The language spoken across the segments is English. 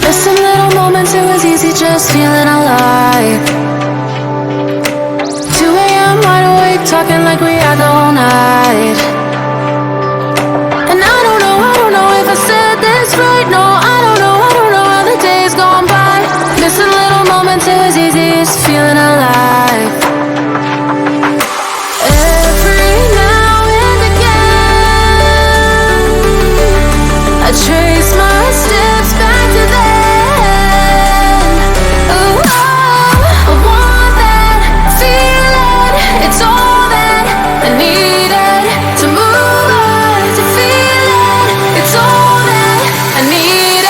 Missing little moments, it was easy just feeling alive. 2 a.m. wide awake, talking like we had the whole night. And I don't know if I said this right. No, I don't know how the days gone by. Missing little moments, it was easy just feeling alive. Every now and again, I trace my steps back to then. Ooh, oh, I want that feeling. It's all that I needed to move on, to feel it. It's all that I needed.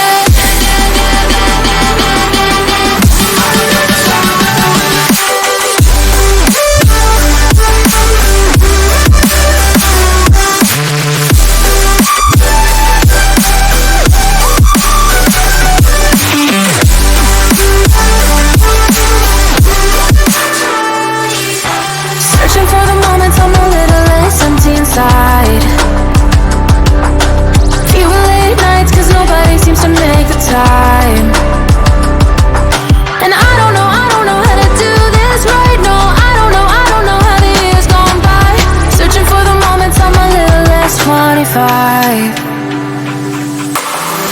Searching for the moments I'm a little less empty inside. Few late nights cause nobody seems to make the time. And I don't know how to do this right. No, I don't know how the years gone by. Searching for the moments I'm a little less 25.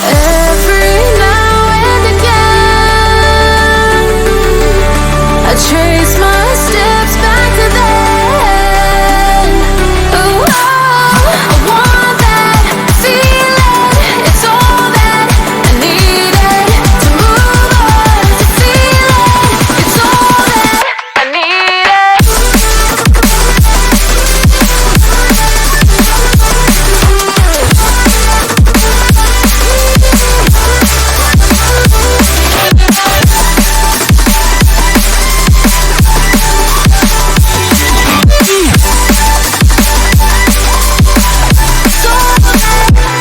Every now and again, I trace my steps back to then. Ooh, oh, I want that feeling. It's all that I needed to move on, to feel it. It's all that I needed.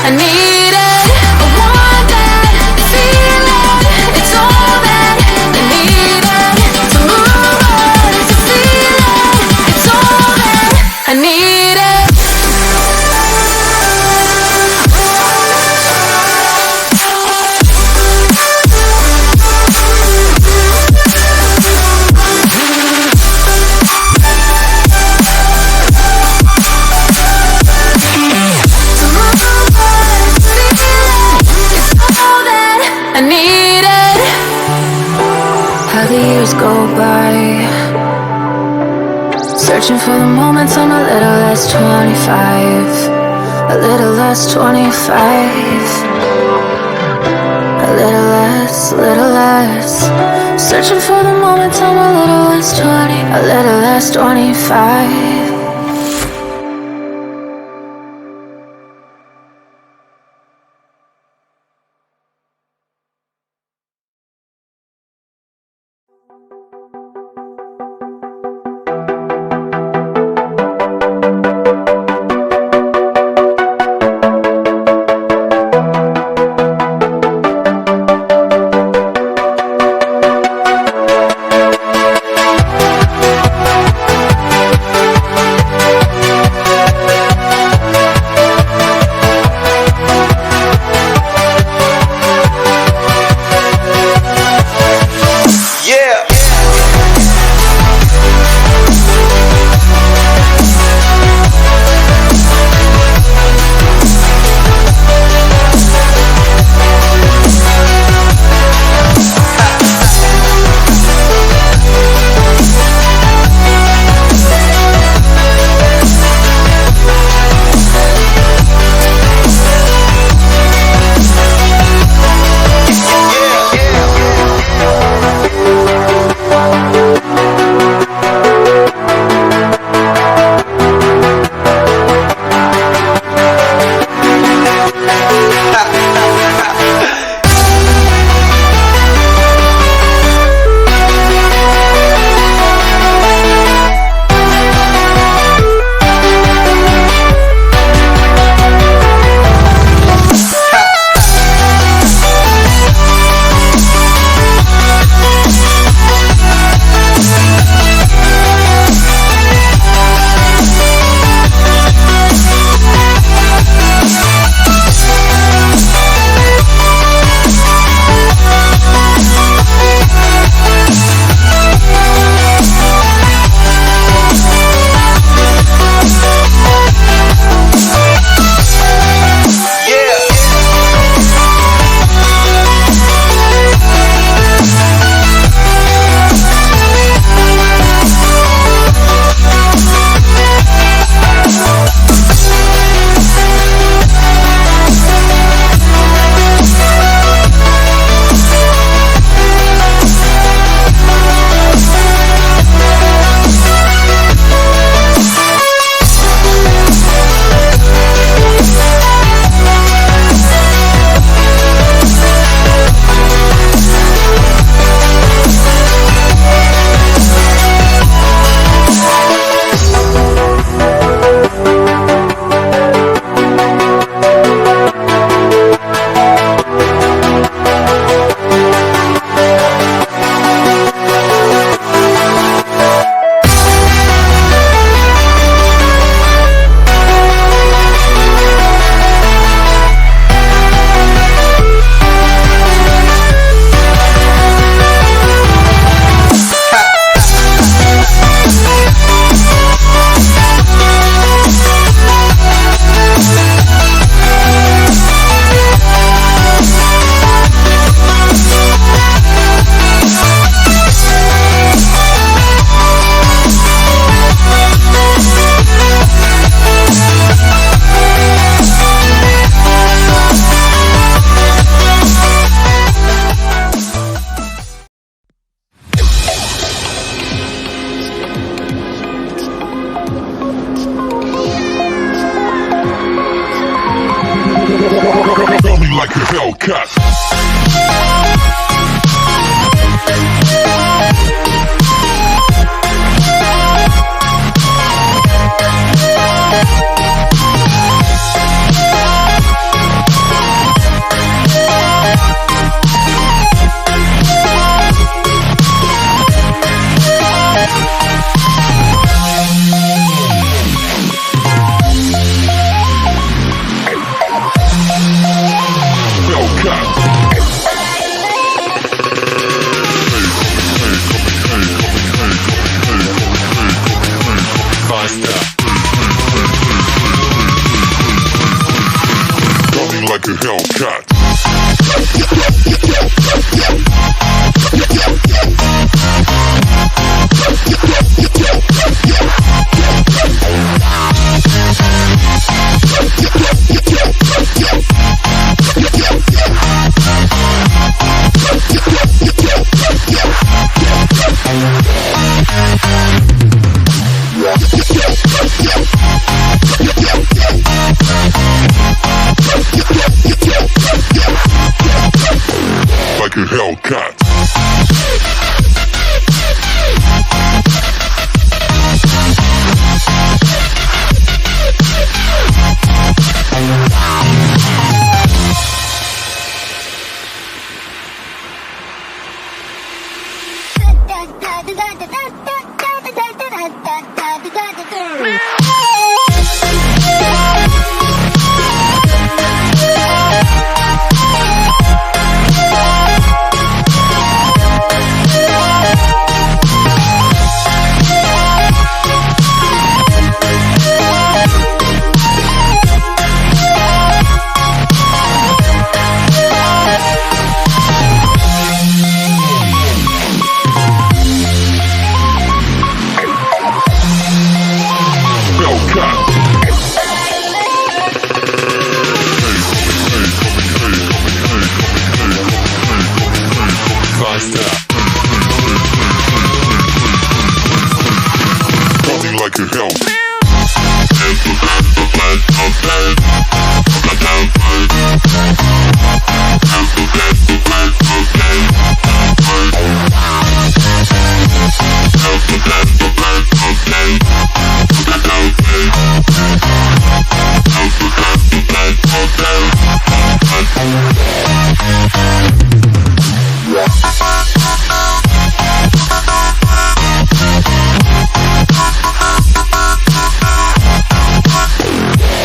I need it, I want that feeling. It's all that I needed to move on, to feel it. It's all that I needed. To move on, to feel it. It's all that I needed. How the years go by, searching for the moments I'm a little less 25. A little less 25. A little less. Searching for the moments I'm a little less 20. A little less 25. Yeah. like a Hellcat. Coming like a Hellcat. Like a Hellcat. Coming like a hell.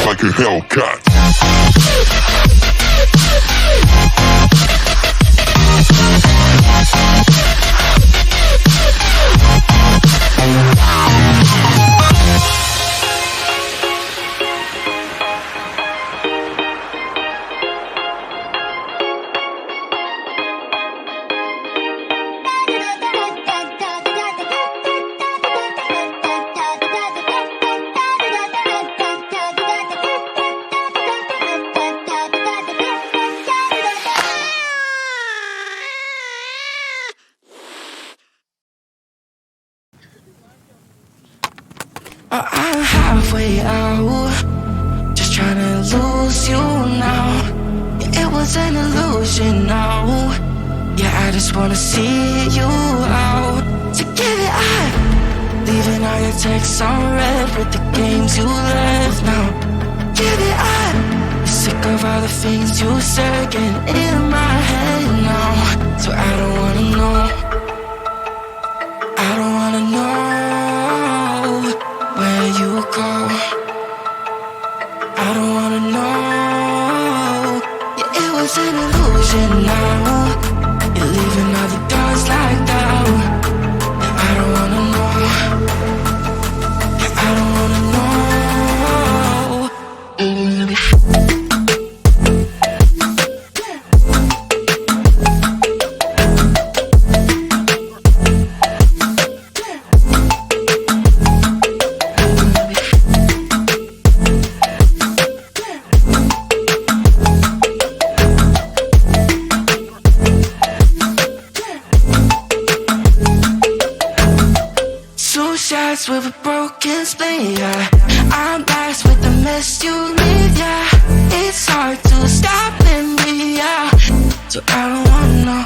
Like a Hellcat. I'm halfway out, just trying to lose you now. Yeah, it was an illusion now. Yeah, I just wanna see you out. So give it up, leaving all your texts on red with the games you left now. Give it up, I'm sick of all the things you said getting in my head now. So I don't wanna know, I don't wanna know where you go. I don't wanna know. Yeah, it was an illusion now. You're leaving all the doors locked out. Yeah, I don't wanna know. Yeah, I don't wanna know. so I don't wanna know.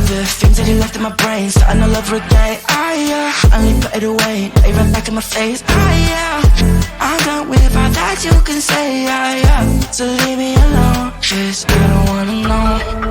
The things that you left in my brain, starting all over again. I only put it away, now you run back in my face. I'm done with all that you can say. So leave me alone, 'cause I don't wanna know.